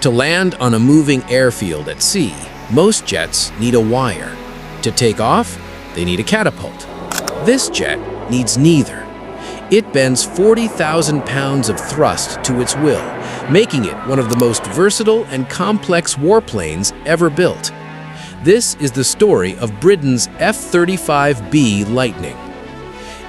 To land on a moving airfield at sea, most jets need a wire. To take off, they need a catapult. This jet needs neither. It bends 40,000 pounds of thrust to its will, making it one of the most versatile and complex warplanes ever built. This is the story of Britain's F-35B Lightning.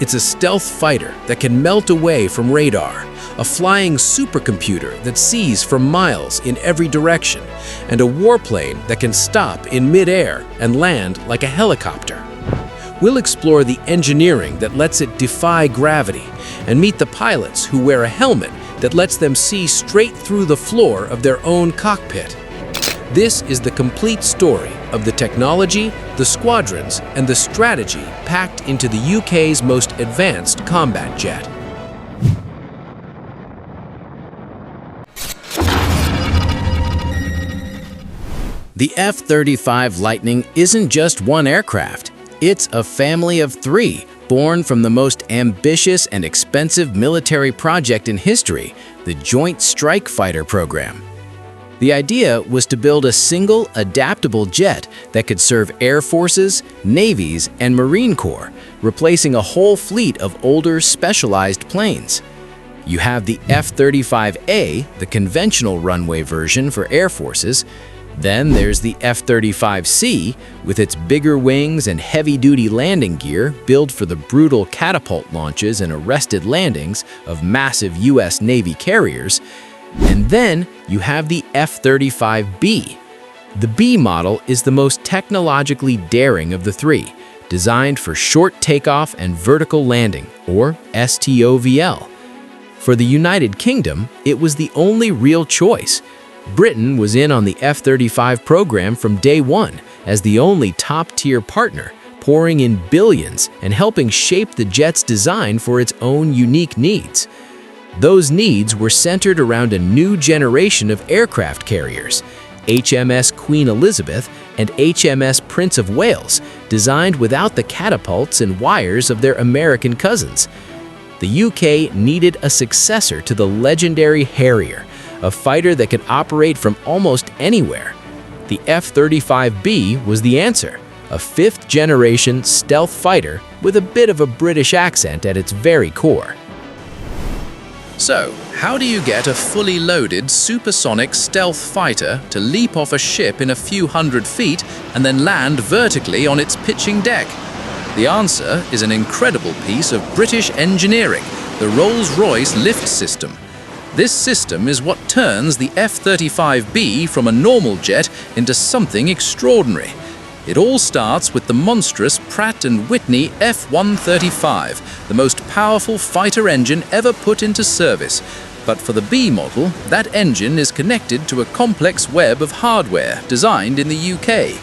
It's a stealth fighter that can melt away from radar, a flying supercomputer that sees from miles in every direction, and a warplane that can stop in mid-air and land like a helicopter. We'll explore the engineering that lets it defy gravity and meet the pilots who wear a helmet that lets them see straight through the floor of their own cockpit. This is the complete story of the technology, the squadrons, and the strategy packed into the UK's most advanced combat jet. The F-35 Lightning isn't just one aircraft. It's a family of three, born from the most ambitious and expensive military project in history, the Joint Strike Fighter program. The idea was to build a single, adaptable jet that could serve air forces, navies, and Marine Corps, replacing a whole fleet of older, specialized planes. You have the F-35A, the conventional runway version for air forces. Then there's the F-35C, with its bigger wings and heavy-duty landing gear built for the brutal catapult launches and arrested landings of massive U.S. Navy carriers. And then you have the F-35B. The B model is the most technologically daring of the three, designed for short takeoff and vertical landing, or STOVL. For the United Kingdom, it was the only real choice. Britain was in on the F-35 program from day one as the only top-tier partner, pouring in billions and helping shape the jet's design for its own unique needs. Those needs were centered around a new generation of aircraft carriers, HMS Queen Elizabeth and HMS Prince of Wales, designed without the catapults and wires of their American cousins. The UK needed a successor to the legendary Harrier, a fighter that could operate from almost anywhere. The F-35B was the answer, a fifth-generation stealth fighter with a bit of a British accent at its very core. So, how do you get a fully loaded supersonic stealth fighter to leap off a ship in a few hundred feet and then land vertically on its pitching deck? The answer is an incredible piece of British engineering, the Rolls-Royce lift system. This system is what turns the F-35B from a normal jet into something extraordinary. It all starts with the monstrous Pratt & Whitney F-135, the most powerful fighter engine ever put into service. But for the B model, that engine is connected to a complex web of hardware designed in the UK.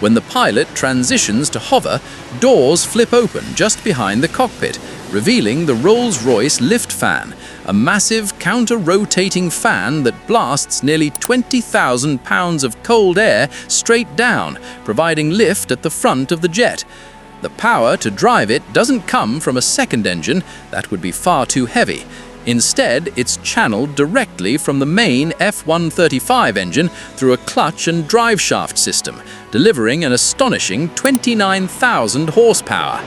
When the pilot transitions to hover, doors flip open just behind the cockpit, revealing the Rolls-Royce LiftFan, a massive counter-rotating fan that blasts nearly 20,000 pounds of cold air straight down, providing lift at the front of the jet. The power to drive it doesn't come from a second engine, that would be far too heavy. Instead, it's channeled directly from the main F-135 engine through a clutch and driveshaft system, delivering an astonishing 29,000 horsepower.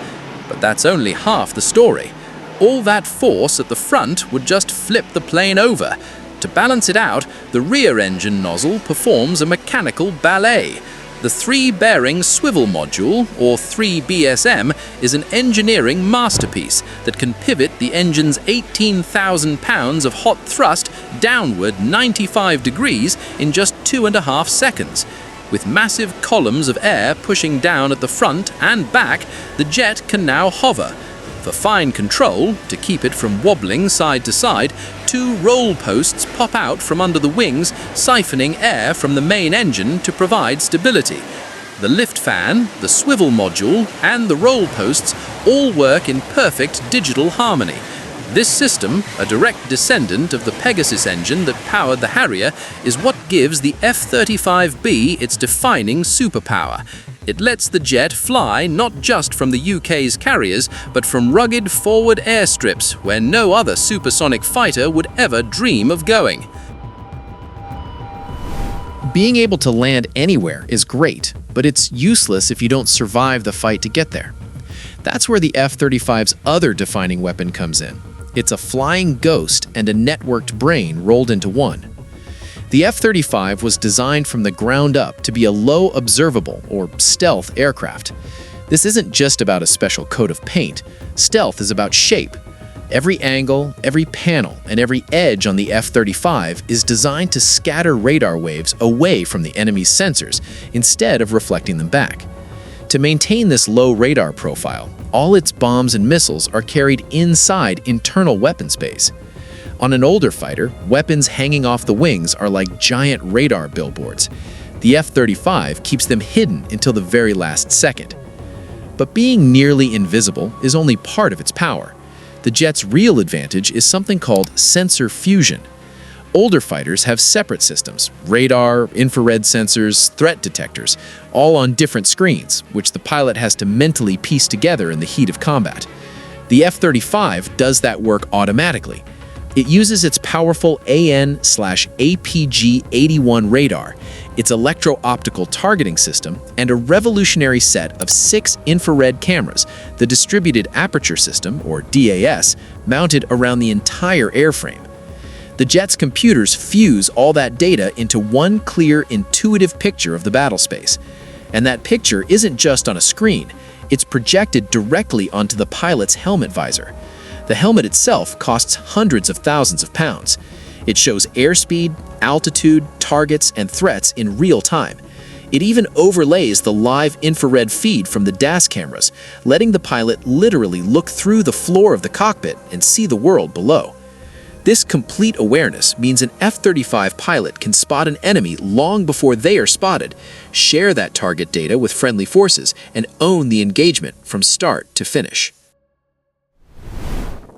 But that's only half the story. All that force at the front would just flip the plane over. To balance it out, the rear engine nozzle performs a mechanical ballet. The three-bearing swivel module, or 3BSM, is an engineering masterpiece that can pivot the engine's 18,000 pounds of hot thrust downward 95 degrees in just 2.5 seconds. With massive columns of air pushing down at the front and back, the jet can now hover. For fine control, to keep it from wobbling side to side, two roll posts pop out from under the wings, siphoning air from the main engine to provide stability. The lift fan, the swivel module, and the roll posts all work in perfect digital harmony. This system, a direct descendant of the Pegasus engine that powered the Harrier, is what gives the F-35B its defining superpower. It lets the jet fly not just from the UK's carriers, but from rugged forward airstrips where no other supersonic fighter would ever dream of going. Being able to land anywhere is great, but it's useless if you don't survive the fight to get there. That's where the F-35's other defining weapon comes in. It's a flying ghost and a networked brain rolled into one. The F-35 was designed from the ground up to be a low observable, or stealth, aircraft. This isn't just about a special coat of paint. Stealth is about shape. Every angle, every panel, and every edge on the F-35 is designed to scatter radar waves away from the enemy's sensors instead of reflecting them back. To maintain this low radar profile, all its bombs and missiles are carried inside internal weapon space. On an older fighter, weapons hanging off the wings are like giant radar billboards. The F-35 keeps them hidden until the very last second. But being nearly invisible is only part of its power. The jet's real advantage is something called sensor fusion. Older fighters have separate systems, radar, infrared sensors, threat detectors, all on different screens, which the pilot has to mentally piece together in the heat of combat. The F-35 does that work automatically. It uses its powerful AN/APG-81 radar, its electro-optical targeting system, and a revolutionary set of 6 infrared cameras, the Distributed Aperture System, or DAS, mounted around the entire airframe. The jet's computers fuse all that data into one clear, intuitive picture of the battle space. And that picture isn't just on a screen, it's projected directly onto the pilot's helmet visor. The helmet itself costs hundreds of thousands of pounds. It shows airspeed, altitude, targets, and threats in real time. It even overlays the live infrared feed from the DAS cameras, letting the pilot literally look through the floor of the cockpit and see the world below. This complete awareness means an F-35 pilot can spot an enemy long before they are spotted, share that target data with friendly forces, and own the engagement from start to finish.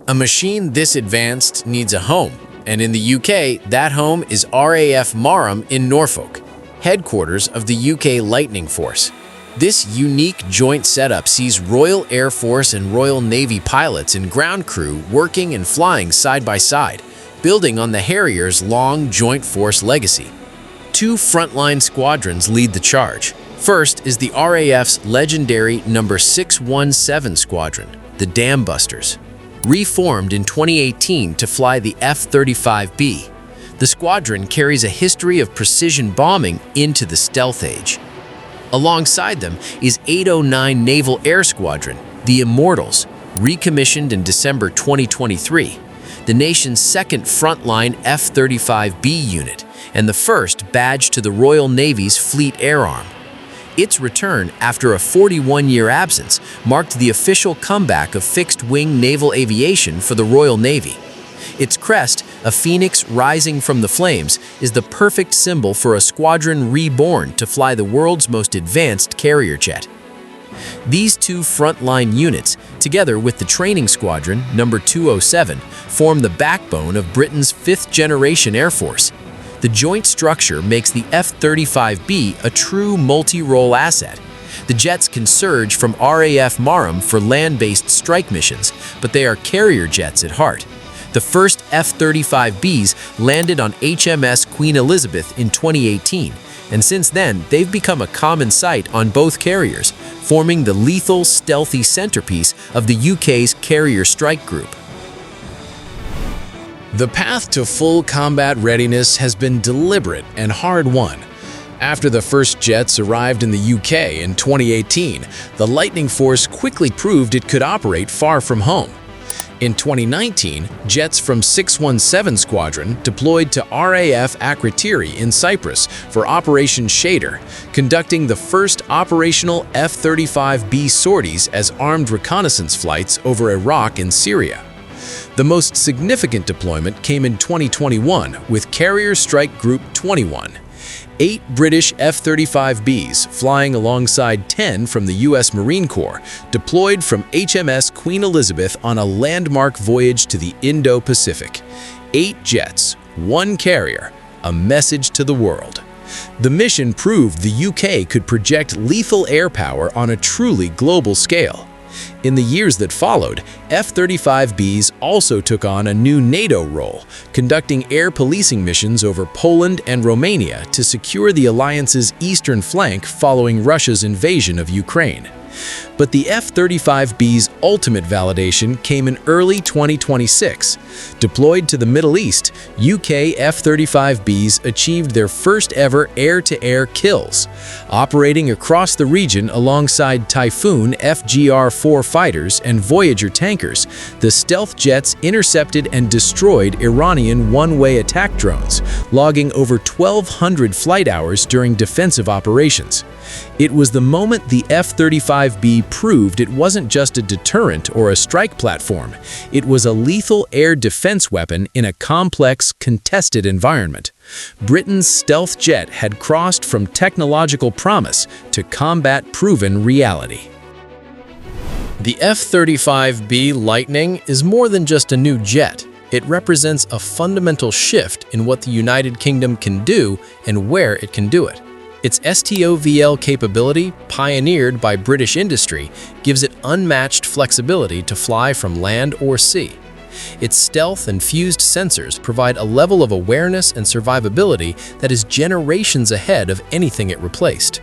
A machine this advanced needs a home, and in the UK, that home is RAF Marham in Norfolk, headquarters of the UK Lightning Force. This unique joint setup sees Royal Air Force and Royal Navy pilots and ground crew working and flying side by side, building on the Harrier's long Joint Force legacy. 2 frontline squadrons lead the charge. First is the RAF's legendary No. 617 Squadron, the Dam Busters. Reformed in 2018 to fly the F-35B, the squadron carries a history of precision bombing into the stealth age. Alongside them is 809 Naval Air Squadron, the Immortals, recommissioned in December 2023, the nation's second frontline F-35B unit, and the first badge to the Royal Navy's Fleet Air Arm. Its return after a 41-year absence marked the official comeback of fixed-wing naval aviation for the Royal Navy. Its crest, a phoenix rising from the flames, is the perfect symbol for a squadron reborn to fly the world's most advanced carrier jet. These 2 frontline units, together with the training squadron, No. 207, form the backbone of Britain's 5th-generation Air Force. The joint structure makes the F-35B a true multi-role asset. The jets can surge from RAF Marham for land-based strike missions, but they are carrier jets at heart. The first F-35Bs landed on HMS Queen Elizabeth in 2018, and since then they've become a common sight on both carriers, forming the lethal, stealthy centerpiece of the UK's carrier strike group. The path to full combat readiness has been deliberate and hard-won. After the first jets arrived in the UK in 2018, the Lightning Force quickly proved it could operate far from home. In 2019, jets from 617 Squadron deployed to RAF Akrotiri in Cyprus for Operation Shader, conducting the first operational F-35B sorties as armed reconnaissance flights over Iraq and Syria. The most significant deployment came in 2021 with Carrier Strike Group 21. 8 British F-35Bs, flying alongside 10 from the U.S. Marine Corps, deployed from HMS Queen Elizabeth on a landmark voyage to the Indo-Pacific. 8 jets, 1 carrier, a message to the world. The mission proved the UK could project lethal air power on a truly global scale. In the years that followed, F-35Bs also took on a new NATO role, conducting air policing missions over Poland and Romania to secure the alliance's eastern flank following Russia's invasion of Ukraine. But the F-35B's ultimate validation came in early 2026. Deployed to the Middle East, UK F-35Bs achieved their first ever air-to-air kills. Operating across the region alongside Typhoon FGR-4 fighters and Voyager tankers, the stealth jets intercepted and destroyed Iranian one-way attack drones, logging over 1,200 flight hours during defensive operations. It was the moment the F-35B proved it wasn't just a deterrent or a strike platform. It was a lethal air defense weapon in a complex, contested environment. Britain's stealth jet had crossed from technological promise to combat-proven reality. The F-35B Lightning is more than just a new jet. It represents a fundamental shift in what the United Kingdom can do and where it can do it. Its STOVL capability, pioneered by British industry, gives it unmatched flexibility to fly from land or sea. Its stealth and fused sensors provide a level of awareness and survivability that is generations ahead of anything it replaced.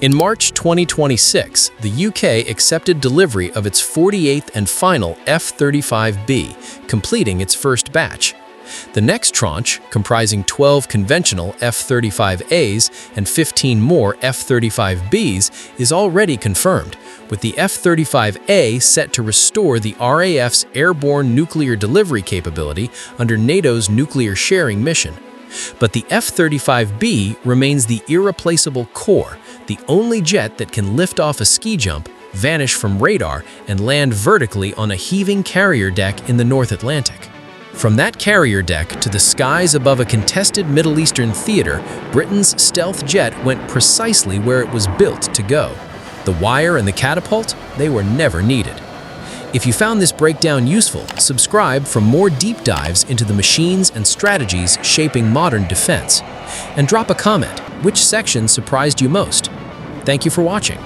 In March 2026, the UK accepted delivery of its 48th and final F-35B, completing its first batch. The next tranche, comprising 12 conventional F-35As and 15 more F-35Bs, is already confirmed, with the F-35A set to restore the RAF's airborne nuclear delivery capability under NATO's nuclear sharing mission. But the F-35B remains the irreplaceable core, the only jet that can lift off a ski jump, vanish from radar, and land vertically on a heaving carrier deck in the North Atlantic. From that carrier deck to the skies above a contested Middle Eastern theater, Britain's stealth jet went precisely where it was built to go. The wire and the catapult, they were never needed. If you found this breakdown useful, subscribe for more deep dives into the machines and strategies shaping modern defense. And drop a comment, which section surprised you most? Thank you for watching.